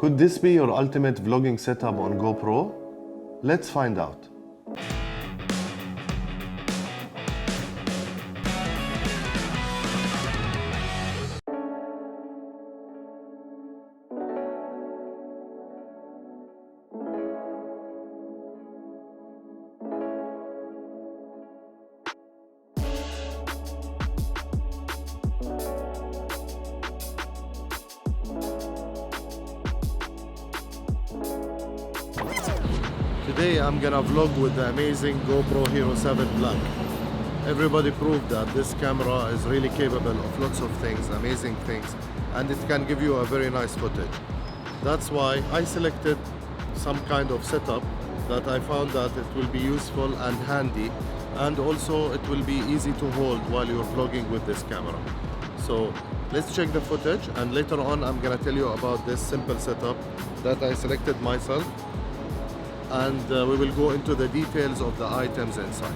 Could this be your ultimate vlogging setup on GoPro? Let's find out. Today I'm gonna vlog with the amazing GoPro Hero 7 Black. Everybody proved that this camera is really capable of lots of things, amazing things, and it can give you a very nice footage. That's why I selected some kind of setup that I found that it will be useful and handy, and also it will be easy to hold while you're vlogging with this camera. So let's check the footage, and later on I'm gonna tell you about this simple setup that I selected myself, and we will go into the details of the items inside.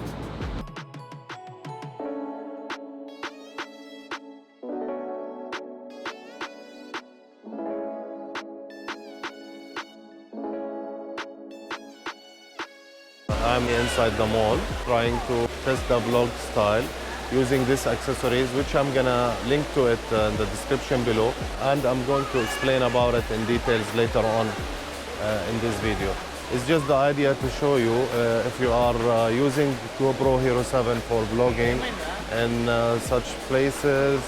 I'm inside the mall trying to test the vlog style using these accessories, which I'm gonna link to it in the description below, and I'm going to explain about it in details later on in this video. It's just the idea to show you if you are using GoPro Hero 7 for vlogging in such places,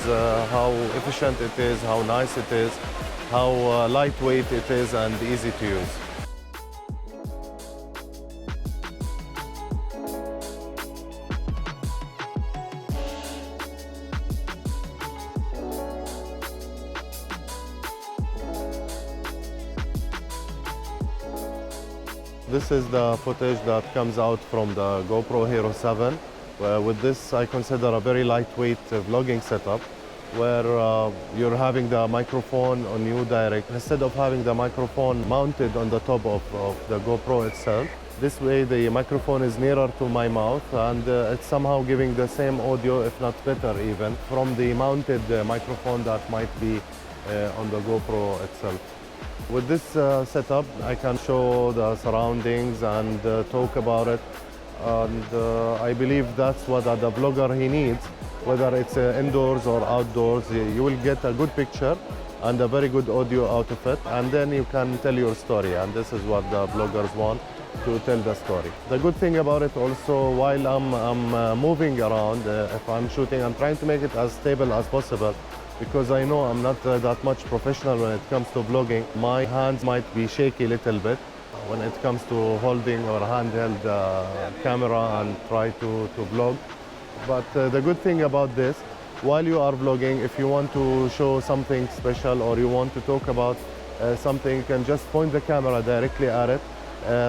how efficient it is, how nice it is, how lightweight it is and easy to use. This is the footage that comes out from the GoPro Hero 7. With this, I consider a very lightweight vlogging setup where you're having the microphone on you direct. Instead of having the microphone mounted on the top of the GoPro itself, this way the microphone is nearer to my mouth, and it's somehow giving the same audio, if not better even, from the mounted microphone that might be on the GoPro itself. With this setup, I can show the surroundings and talk about it, and I believe that's what the vlogger he needs, whether it's indoors or outdoors. You will get a good picture and a very good audio out of it, and then you can tell your story, and this is what the vloggers want, to tell the story. The good thing about it also, while I'm moving around, if I'm shooting, I'm trying to make it as stable as possible, because I know I'm not that much professional when it comes to vlogging. My hands might be shaky a little bit when it comes to holding or handheld camera and try to vlog. But the good thing about this, while you are vlogging, if you want to show something special or you want to talk about something, you can just point the camera directly at it.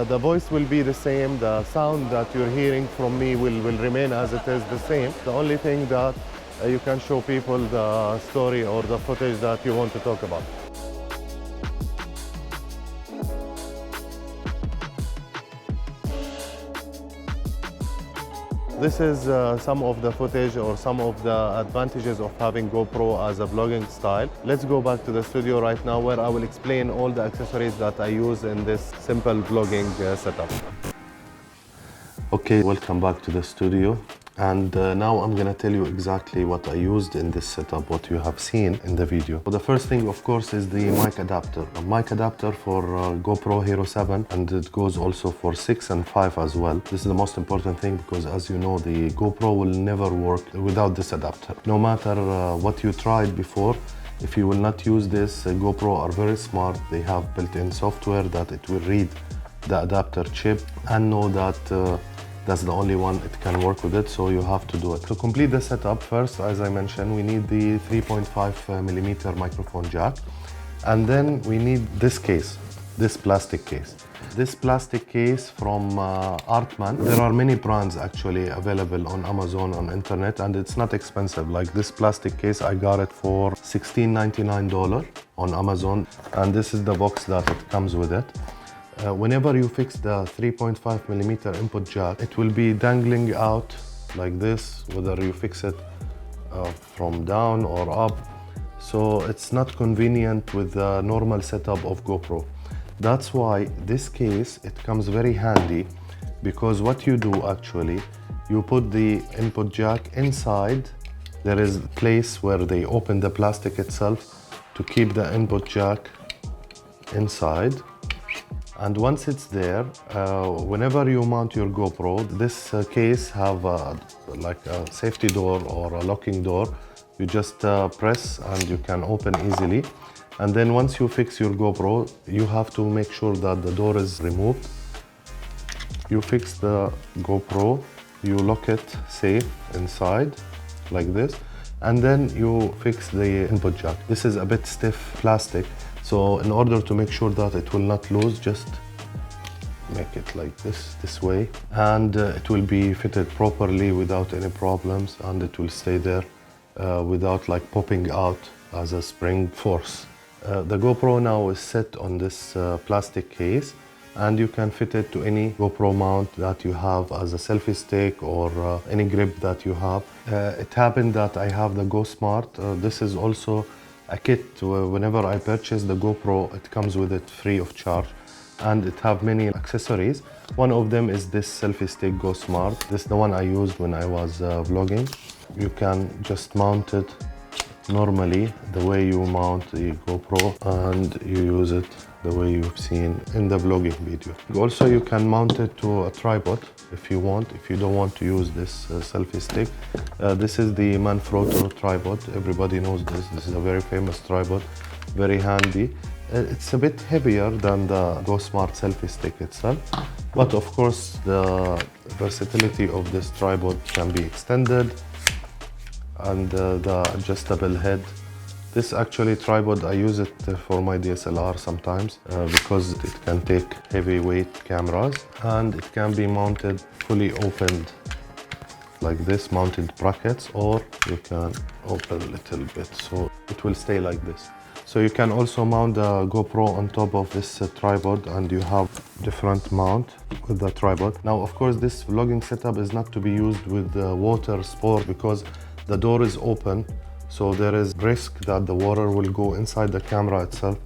The voice will be the same, the sound that you're hearing from me will remain as it is the same. The only thing that you can show people the story or the footage that you want to talk about. This is some of the footage or some of the advantages of having GoPro as a vlogging style. Let's go back to the studio right now, where I will explain all the accessories that I use in this simple vlogging setup. Okay, welcome back to the studio. And now I'm gonna tell you exactly what I used in this setup, what you have seen in the video. So the first thing, of course, is the mic adapter. A mic adapter for GoPro Hero 7, and it goes also for 6 and 5 as well. This is the most important thing, because as you know, the GoPro will never work without this adapter. No matter what you tried before, if you will not use this, GoPro are very smart. They have built-in software that it will read the adapter chip and know that that's the only one it can work with it, so you have to do it. To complete the setup, first, as I mentioned, we need the 3.5mm microphone jack, and then we need this case, this plastic case. This plastic case from Artman. There are many brands actually available on Amazon, on internet, and it's not expensive. Like this plastic case, I got it for $16.99 on Amazon, and this is the box that it comes with it. Whenever you fix the 3.5mm input jack, it will be dangling out like this, whether you fix it from down or up. so it's not convenient with the normal setup of GoPro. That's why this case, it comes very handy, because what you do actually, you put the input jack inside. There is a place where they open the plastic itself to keep the input jack inside. And once it's there, whenever you mount your GoPro, this case have like a safety door or a locking door. You just press and you can open easily. And then once you fix your GoPro, you have to make sure that the door is removed. You fix the GoPro, you lock it safe inside like this, and then you fix the input jack. This is a bit stiff plastic, so in order to make sure that it will not lose, just make it like this way, and it will be fitted properly without any problems, and it will stay there without like popping out as a spring force. The GoPro now is set on this plastic case, and you can fit it to any GoPro mount that you have as a selfie stick or any grip that you have. It happened that I have the Go Smart. This is also a kit. Whenever I purchase the GoPro, it comes with it free of charge, and it have many accessories. One of them is this selfie stick Go Smart. This is the one I used when I was vlogging. You can just mount it normally the way you mount the GoPro, and you use it the way you've seen in the vlogging video. Also, you can mount it to a tripod if you want, if you don't want to use this selfie stick. This is the Manfrotto tripod. Everybody knows this. This is a very famous tripod, very handy. It's a bit heavier than the Go Smart selfie stick itself, but of course the versatility of this tripod can be extended, and the adjustable head. This actually tripod, I use it for my DSLR sometimes because it can take heavyweight cameras, and it can be mounted fully opened like this, mounted brackets, or you can open a little bit so it will stay like this. So you can also mount the GoPro on top of this tripod, and you have different mount with the tripod. Now, of course, this vlogging setup is not to be used with water sport, because the door is open, so there is risk that the water will go inside the camera itself.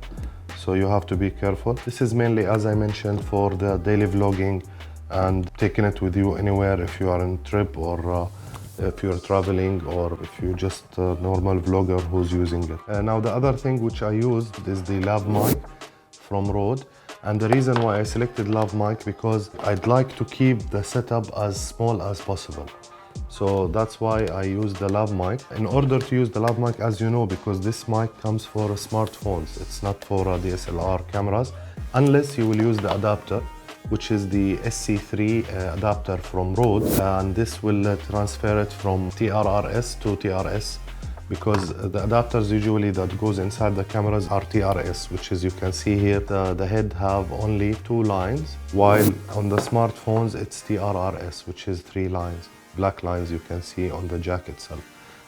So you have to be careful. This is mainly, as I mentioned, for the daily vlogging and taking it with you anywhere if you are on trip, or if you're traveling, or if you're just a normal vlogger who's using it. Now, the other thing which I used is the lav mic from Rode. And the reason why I selected lav mic, because I'd like to keep the setup as small as possible. So that's why I use the lav mic. In order to use the lav mic, as you know, because this mic comes for smartphones, it's not for DSLR cameras, unless you will use the adapter, which is the SC3 adapter from Rode, and this will transfer it from TRRS to TRS, because the adapters usually that goes inside the cameras are TRS, which is, you can see here, the head have only 2 lines, while on the smartphones it's TRRS, which is 3 lines. Black lines you can see on the jack itself.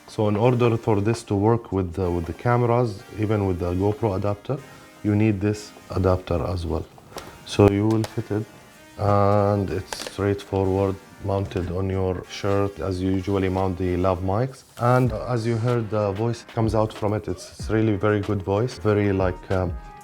So in order for this to work with the cameras, even with the GoPro adapter, you need this adapter as well. So you will fit it, and it's straightforward, mounted on your shirt as you usually mount the lav mics. And as you heard, the voice comes out from it. It's really very good voice, very like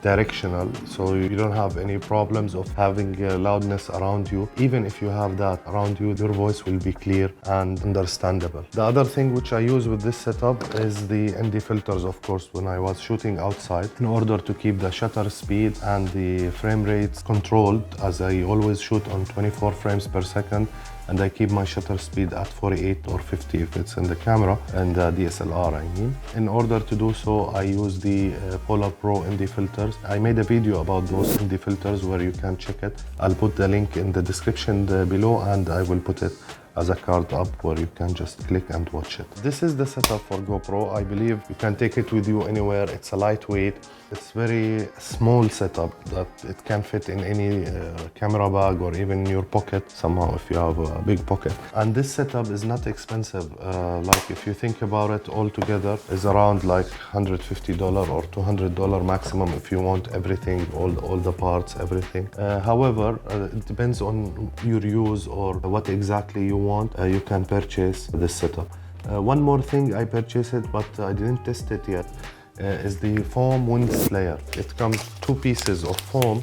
directional, so you don't have any problems of having loudness around you. Even if you have that around you, your voice will be clear and understandable. The other thing which I use with this setup is the ND filters, of course, when I was shooting outside, in order to keep the shutter speed and the frame rates controlled, as I always shoot on 24 frames per second, and I keep my shutter speed at 48 or 50 if it's in the camera, and DSLR I mean. In order to do so, I use the Polar Pro ND filters. I made a video about those ND filters where you can check it. I'll put the link in the description below, and I will put it as a card up where you can just click and watch it. This is the setup for GoPro. I believe you can take it with you anywhere. It's a lightweight. It's very small setup that it can fit in any camera bag or even in your pocket somehow if you have a big pocket. And this setup is not expensive. Like if you think about it, all together is around like $150 or $200 maximum if you want everything, all the parts, everything. However, it depends on your use or what exactly you want. You can purchase this setup. One more thing, I purchased it, but I didn't test it yet. is the foam Windslayer. It comes 2 pieces of foam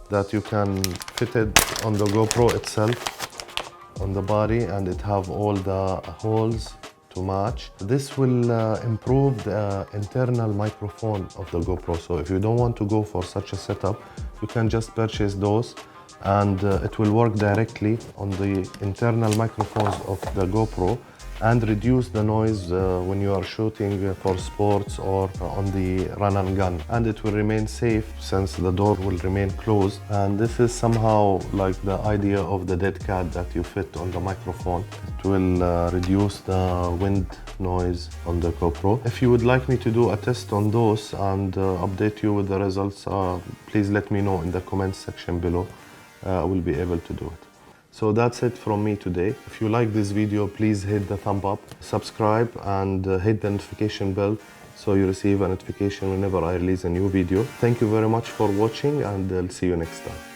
that you can fit it on the GoPro itself, on the body, and it have all the holes to match. This will improve the internal microphone of the GoPro. So if you don't want to go for such a setup, you can just purchase those, and it will work directly on the internal microphones of the GoPro and reduce the noise when you are shooting for sports or on the run and gun. And it will remain safe since the door will remain closed. And this is somehow like the idea of the dead cat that you fit on the microphone. It will reduce the wind noise on the GoPro. If you would like me to do a test on those and update you with the results, please let me know in the comments section below. I will be able to do it. So that's it from me today. If you like this video, please hit the thumb up, subscribe, and hit the notification bell so you receive a notification whenever I release a new video. Thank you very much for watching, and I'll see you next time.